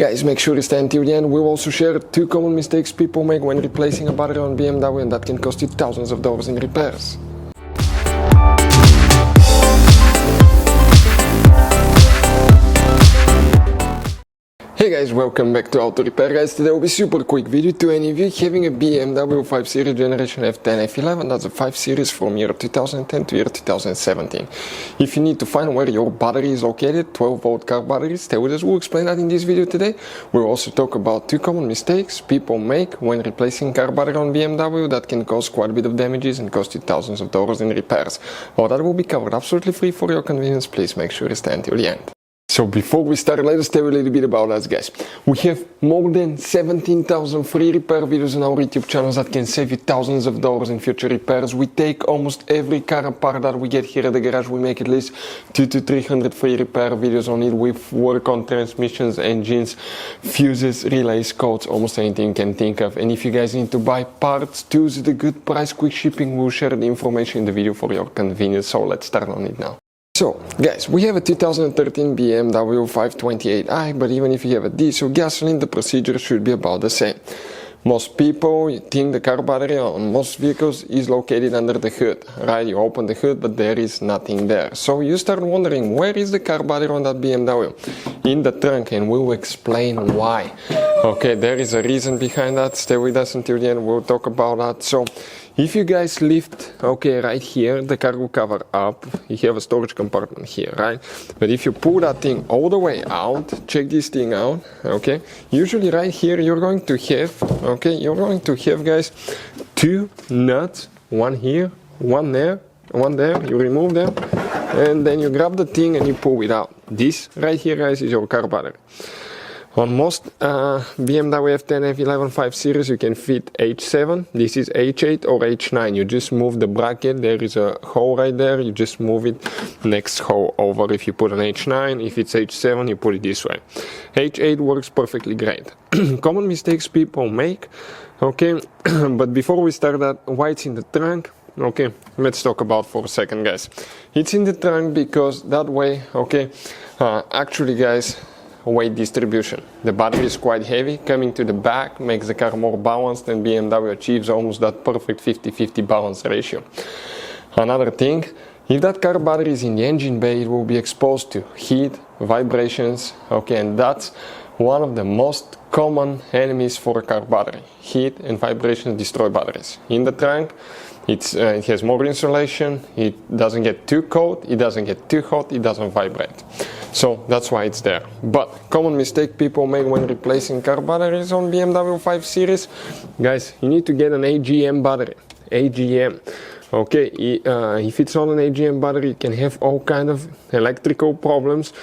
Guys, make sure to stay until the end. We'll also share 2 common mistakes people make when replacing a battery on BMW, and that can cost you thousands of dollars in repairs. Hey guys, welcome back to Auto Repair. Guys, today will be super quick video to any of you having a BMW 5 Series generation F10 F11. That's a 5 Series from year 2010 to year 2017. If you need to find where your battery is located, 12-volt car batteries, stay with us. We'll explain that in this video today. We'll also talk about 2 common mistakes people make when replacing car battery on BMW that can cause quite a bit of damages and cost you thousands of dollars in repairs. All that will be covered absolutely free for your convenience. Please make sure to stay until the end. So before we start, let us tell you a little bit about us, guys. We have more than 17,000 free repair videos on our YouTube channels that can save you thousands of dollars in future repairs. We take almost every car apart that we get here at the garage. We make at least 200 to 300 free repair videos on it. We work on transmissions, engines, fuses, relays, codes, almost anything you can think of. And if you guys need to buy parts, tools, the good price, quick shipping, we'll share the information in the video for your convenience. So let's start on it now. So guys, we have a 2013 BMW 528i, but even if you have a diesel gasoline, the procedure should be about the same. Most people think the car battery on most vehicles is located under the hood, right? You open the hood, but there is nothing there. So you start wondering, where is the car battery on that BMW? In the trunk, and we'll explain why. Okay, there is a reason behind that. Stay with us until the end, we'll talk about that. So if you guys lift, okay, right here, the car will cover up. You have a storage compartment here, right? But if you pull that thing all the way out, check this thing out, okay? Usually right here, you're going to have, guys, 2 nuts, one here, one there, you remove them, and then you grab the thing and you pull it out. This right here, guys, is your car battery. On most BMW F10 F11 5 Series you can fit H7, this is H8 or H9. You just move the bracket, there is a hole right there, you just move it next hole over if you put an H9. If it's H7 you put it this way. H8 works perfectly great. Common mistakes people make, okay, but before we start that, why it's in the trunk? Okay, let's talk about for a second, guys. It's in the trunk because that way, okay, actually, guys, weight distribution. The battery is quite heavy, coming to the back makes the car more balanced, and BMW achieves almost that perfect 50-50 balance ratio. Another thing, if that car battery is in the engine bay, it will be exposed to heat, vibrations, okay, and that's one of the most common enemies for a car battery. Heat and vibrations destroy batteries. In the trunk, it has more insulation, it doesn't get too cold, it doesn't get too hot, it doesn't vibrate. So that's why it's there. But common mistake people make when replacing car batteries on BMW 5 Series, guys, you need to get an AGM battery. AGM. Okay, if it's not an AGM battery, it can have all kind of electrical problems.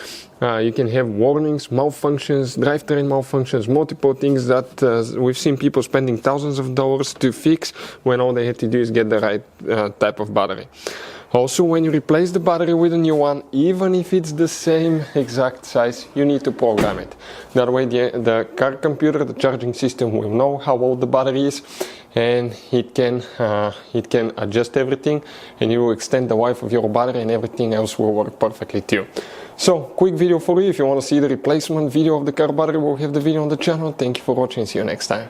You can have warnings, malfunctions, drivetrain malfunctions, multiple things that we've seen people spending thousands of dollars to fix when all they had to do is get the right type of battery. Also, when you replace the battery with a new one, even if it's the same exact size, you need to program it. That way the car computer, the charging system, will know how old the battery is, and it can adjust everything, and you will extend the life of your battery, and everything else will work perfectly too. So, quick video for you. If you want to see the replacement video of the car battery, we'll have the video on the channel. Thank you for watching. See you next time.